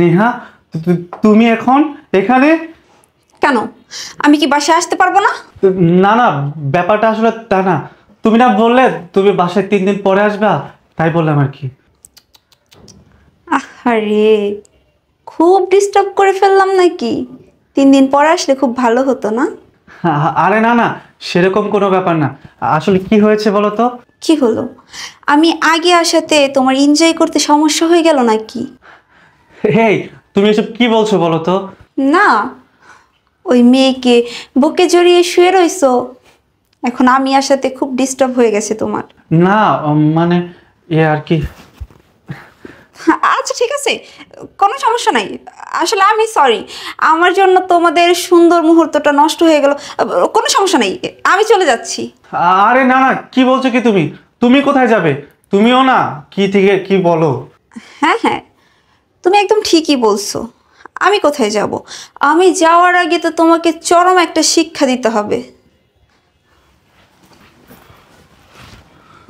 নেহা, তুমি এখন এখানে? কেন, আমি কি বাসায় আসতে পারবো না? না না, ব্যাপারটা আসলে তা না। তুমি না বললে তুমি বাসায় 3 দিন পরে আসবা, তাই বললাম আর কি। আরে, খুব ডিস্টার্ব করে ফেললাম নাকি? 3 দিন পরে আসলে খুব ভালো হতো না? আরে না না, সেরকম কোনো ব্যাপার না। আসলে কি হয়েছে বলো তো? কি হলো? আমি আগে আসাতে তোমার এনজয় করতে সমস্যা হয়ে গেল নাকি? হেই, তুমি এসব কি বলছো বলো তো? না, ওই মেয়েকে বুকে জড়িয়ে শুয়ে রইছো, এখন আমি আসাতে খুব ডিস্টার্ব হয়ে গেছে তোমার। না মানে আর কি। আচ্ছা ঠিক আছে, কোনো সমস্যা নাই। আসলে আমি সরি, আমার জন্য তোমাদের সুন্দর মুহূর্তটা নষ্ট হয়ে গেল। কোনো সমস্যা নেই, আমি চলে যাচ্ছি। আরে না না, কি বলছো কি তুমি? তুমি কোথায় যাবে? তুমিও না কি থেকে কি বলো? হ্যাঁ হ্যাঁ, তুমি একদম ঠিকই বলছো। আমি কোথায় যাব? আমি যাওয়ার আগে তো তোমাকে চরম একটা শিক্ষা দিতে হবে।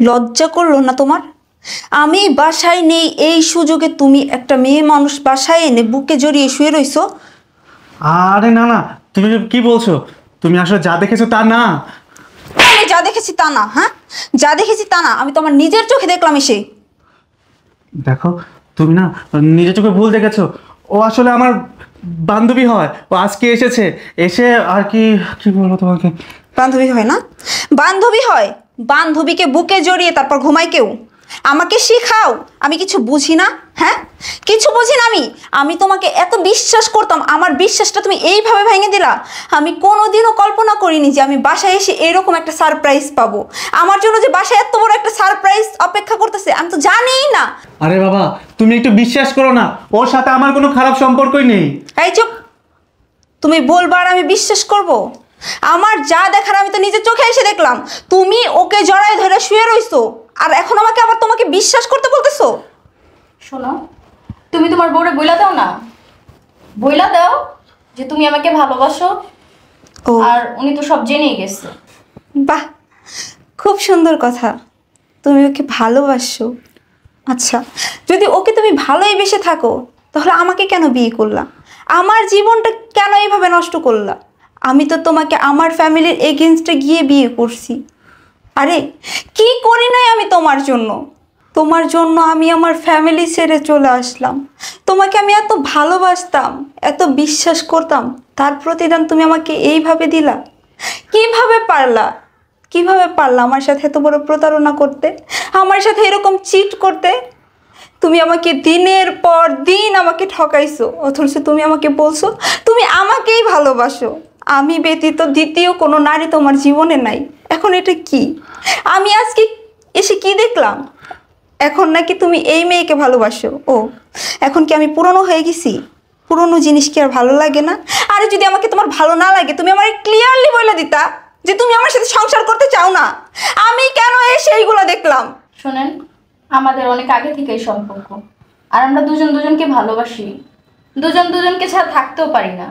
লজ্জা করলো না তোমার? আমি বাসায় নেই এই সুযোগে তুমি একটা মেয়ে মানুষ বাসায় এনে বুকে জড়িয়ে শুয়ে রইছো। আরে না না, তুমি কি বলছো? তুমি আসলে যা দেখেছো তা না। আমি যা দেখেছি তা না? হ্যাঁ, যা দেখেছি তা না, আমি তোমার নিজের চোখে দেখলাম এসে। দেখো, তুমি না নিজের চোখে ভুল দেখেছো। ও আসলে আমার বান্ধবী হয়। ও আজকে এসেছে, এসে আর কি কি বলবো তোমাকে। বান্ধবী হয় না? বান্ধবী হয়? বান্ধবীকে বুকে জড়িয়ে তারপর ঘুমায় কেউ? আমাকে শিখাও, আমি কিছু বুঝি না? হ্যাঁ, কিছু বুঝি না আমি? আমি তোমাকে এত বিশ্বাস করতাম, আমার বিশ্বাসটা তুমি এইভাবে ভেঙে দিলা। আমি কোনোদিনও কল্পনা করিনি যে আমি বাসায় এসে এরকম একটা সারপ্রাইজ পাবো। আমার জন্য যে বাসায় এত বড় একটা সারপ্রাইজ অপেক্ষা করতেছে আমি তো জানিই না। আরে বাবা, তুমি একটু বিশ্বাস করো না, ওর সাথে আমার কোনো খারাপ সম্পর্কই নেই। এই চুপ! তুমি বলবা আর আমি বিশ্বাস করব? আমার যা দেখার আমি তো নিজের চোখে এসে দেখলাম। তুমি ওকে জড়ায় ধরে শুয়ে রইছো, আর এখন আমাকে আবার তোমাকে বিশ্বাস করতে বলতেছো? শোনো, তুমি তোমার বউরে বইলা দাও না, বইলা দাও যে তুমি আমাকে ভালোবাসো। ও আর উনি তো সব জেনেই গেছে। বাহ, খুব সুন্দর কথা। তুমি ওকে ভালোবাসো? আচ্ছা, যদি ওকে তুমি ভালোই বেসে থাকো তাহলে আমাকে কেন বিয়ে করলা? আমার জীবনটা কেন এইভাবে নষ্ট করলা? আমি তো তোমাকে আমার ফ্যামিলির এগেনস্টে গিয়ে বিয়ে করছি। আরে, কি করি নাই আমি তোমার জন্য? তোমার জন্য আমি আমার ফ্যামিলি ছেড়ে চলে আসলাম। তোমাকে আমি এত ভালোবাসতাম, এত বিশ্বাস করতাম, তার প্রতিদান তুমি আমাকে এইভাবে দিলা? কিভাবে পারলা? কিভাবে পারলা আমার সাথে এত বড় প্রতারণা করতে, আমার সাথে এরকম চিট করতে? তুমি আমাকে দিনের পর দিন আমাকে ঠকাইছো, অথচ তুমি আমাকে বলছো তুমি আমাকেই ভালোবাসো। আমি ব্যতীত দ্বিতীয় কোনো নারী তোমার জীবনে নাই। এখন এটা কি? আমি আজকে এসে কি দেখলাম? এখন নাকি তুমি এই মেয়েকে ভালোবাসো? ও, এখন কি আমি পুরনো হয়ে গেছি? পুরনো জিনিস কি আর ভালো লাগে না? আরে, যদি আমাকে তোমার ভালো না লাগে তুমি আমার ক্লিয়ারলি বলে দিতা যে তুমি আমার সাথে সংসার করতে চাও না। আমি কেন এসে এইগুলো দেখলাম? শোনেন, আমাদের অনেক আগে থেকেই সম্পর্ক, আর আমরা দুজন দুজনকে ভালোবাসি, দুজন দুজনকে ছাড়া থাকতেও পারি না।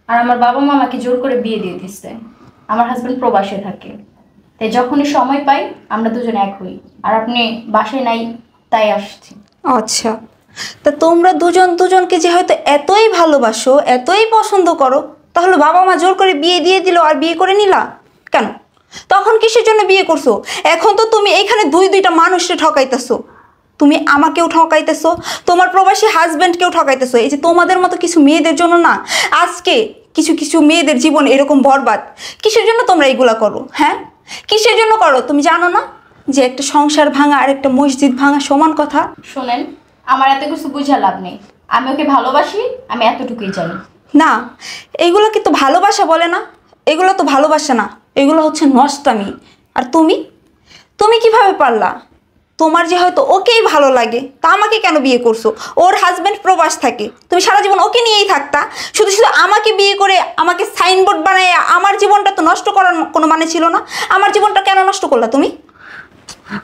আর আমার বাবা মা আমাকে জোর করে বিয়ে দিয়ে দিচ্ছে। আমার হাজব্যান্ড প্রবাসে থাকে, তাই যখনই সময় পাই আমরা দুজন এক হই। আর আপনি বাসায় নাই, তাই আসছি। আচ্ছা, তা তোমরা দুজন দুজনকে যে হয়তো এতই ভালোবাসো, এতই পছন্দ করো, তাহলে বাবা মা জোর করে বিয়ে দিয়ে দিল আর বিয়ে করে নিলা কেন? তখন কিসের জন্য বিয়ে করছো? এখন তো তুমি এইখানে দুইটা মানুষকে ঠকাইতেছো। তুমি আমাকেও ঠকাইতেছো, তোমার প্রবাসী হাজব্যান্ডকেও ঠকাইতেছো। এই যে তোমাদের মতো কিছু মেয়েদের জন্য না আজকে কিছু কিছু মেয়েদের জীবন এরকম বরবাদ। কিসের জন্য তোমরা এইগুলা করো? হ্যাঁ, কিসের জন্য করো? তুমি জানো না যে একটা সংসার ভাঙা আর একটা মসজিদ ভাঙা সমান কথা? শোনেন, আমার এত কিছু বুঝা লাভ নেই। আমি ওকে ভালোবাসি, আমি এতটুকুই জানি। না, এগুলো কিন্তু ভালোবাসা বলে না। এগুলো তো ভালোবাসা না, এগুলো হচ্ছে নষ্টামি। আর তুমি তুমি কিভাবে পারলা? তোমার যে হয়তো ওকেই ভালো লাগে, তা আমাকে কেন বিয়ে করছো? ওর হাজব্যান্ড প্রবাস থাকে, তুমি সারা জীবন ওকে নিয়েই থাকতা। শুধু শুধু আমাকে বিয়ে করে আমাকে সাইনবোর্ড বানায় আমার জীবনটা তো নষ্ট করার কোনো মানে ছিল না। আমার জীবনটা কেন নষ্ট করলা তুমি?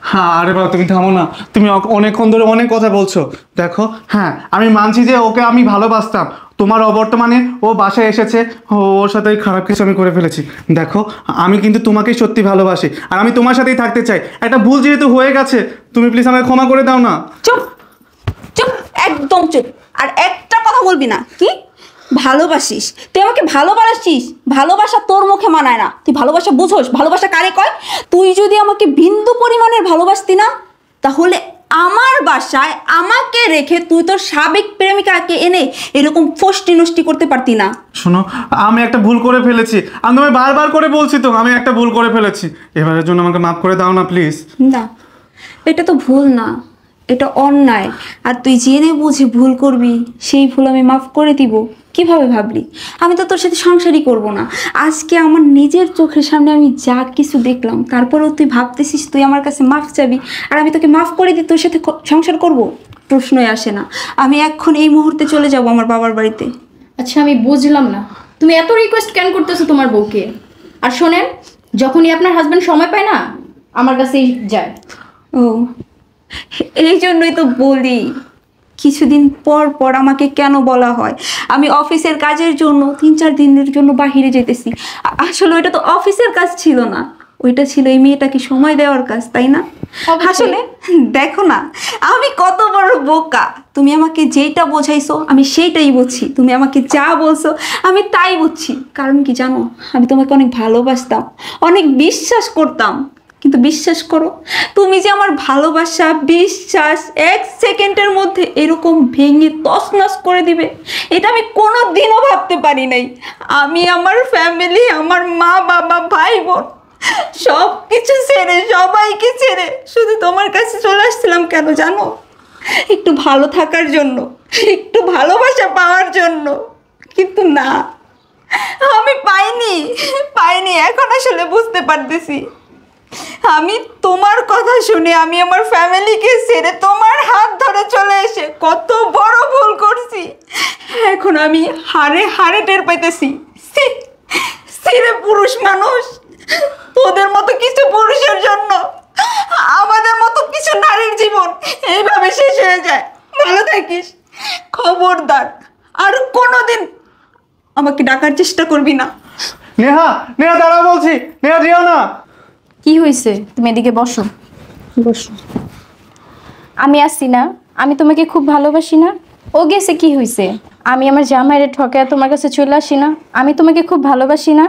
হ্যাঁ, আরে বাবা তুমি থামো না। তুমি অনেকক্ষণ ধরে অনেক কথা বলছো। দেখো, হ্যাঁ আমি মানছি যে ওকে আমি ভালোবাসতাম। তোমার অবর্তমানে ও বাসায় এসেছে, ওর সাথে খারাপ কিছু আমি করে ফেলেছি। দেখো, আমি কিন্তু তোমাকেই সত্যি ভালোবাসি, আর আমি তোমার সাথেই থাকতে চাই। একটা ভুল যেহেতু হয়ে গেছে, তুমি প্লিজ আমাকে ক্ষমা করে দাও না। চুপ চুপ, একদম চুপ। আর একটা কথা বলবি না। কি ভালোবাসিস? তুই আমাকে ভালোবাসিস? ভালোবাসা তোর মুখে মানায় না। তুই ভালোবাসা বুঝোস? ভালোবাসা কারে কয়? তুই যদি আমাকে বিন্দু পরিমাণের ভালোবাসতি না, তাহলে আমার বাসায় আমাকে রেখে তুই তোর সাবেক প্রেমিকাকে এনে এরকম ফষ্টি নষ্টি করতে পারতি না। শোনো, আমি একটা ভুল করে ফেলেছি। আমি তোমায় বারবার করে বলছি তো, আমি একটা ভুল করে ফেলেছি। এবারের জন্য আমাকে মাফ করে দাও না প্লিজ। না, এটা তো ভুল না, এটা অন্যায়। আর তুই জেনে বুঝে ভুল করবি, সেই ভুল আমি মাফ করে দিব? কিভাবে ভাবলি? আমি তো তোর সাথে সংসারই করব না। আজকে আমার নিজের চোখের সামনে আমি যা কিছু দেখলাম, তারপরেও তুই ভাবতেছিস তুই আমার কাছে মাফ চাবি আর আমি তোকে মাফ করে দিই তোর সাথে সংসার করব? প্রশ্নই আসে না। আমি এখন এই মুহূর্তে চলে যাব আমার বাবার বাড়িতে। আচ্ছা আমি বুঝলাম না, তুমি এত রিকোয়েস্ট কেন করতেছো তোমার বউকে? আর শোনেন, যখনই আপনার হাজবেন্ড সময় পায় না, আমার কাছেই যায়। ও, এই জন্যই তো বলি কিছুদিন পর পর আমাকে কেন বলা হয়। আমি অফিসের কাজের জন্য 3-4 দিনের জন্য বাহিরে যেতেছি। আসলে ওইটা তো অফিসের কাজ ছিল না, ওইটা ছিল এই মেয়েটাকে সময় দেওয়ার কাজ, তাই না? অবশ্যই। আসলে দেখো না আমি কত বড় বোকা। তুমি আমাকে যেইটা বোঝাইছো আমি সেইটাই বুঝছি, তুমি আমাকে যা বলছো আমি তাই বুঝছি। কারণ কি জানো, আমি তোমাকে অনেক ভালোবাসতাম, অনেক বিশ্বাস করতাম। কিন্তু বিশ্বাস করো, তুমি যে আমার ভালোবাসা বিশ্বাস 1 সেকেন্ডের মধ্যে এরকম ভেঙে তছনছ করে দিবে, এটা আমি কোনো দিনও ভাবতে পারি নাই। আমি আমার ফ্যামিলি, আমার মা বাবা ভাই বোন সব কিছু ছেড়ে, সবাইকে ছেড়ে শুধু তোমার কাছে চলে আসছিলাম। কেন জানো? একটু ভালো থাকার জন্য, একটু ভালোবাসা পাওয়ার জন্য। কিন্তু না, আমি পাইনি। এখন আসলে বুঝতে পারতেছি আমি তোমার কথা শুনে, আমি আমার ফ্যামিলিকে ছেড়ে তোমার হাত ধরে চলে এসে কত বড় ভুল করছি। এখন আমি হাড়ে হাড়ে টের পাইতেছি। রে পুরুষ মানুষ, তোদের মতো কিছু পুরুষের জন্য আমাদের মতো কিছু নারীর জীবন এইভাবে শেষ হয়ে যায়। ভালো থাকিস। খবরদার আর কোনোদিন আমাকে ডাকার চেষ্টা করবি না। নেহা, নেহা দাঁড়াও বলছি। নেহা যেও না। কি হয়েছে? তুমি এদিকে বসো। আমি আসছি না? আমি তোমাকে খুব ভালোবাসি না? ও গেছে, কি হয়েছে? আমি আমার জামাইরে ঠকায় তোমার কাছে চলে আসি না? আমি তোমাকে খুব ভালোবাসি না?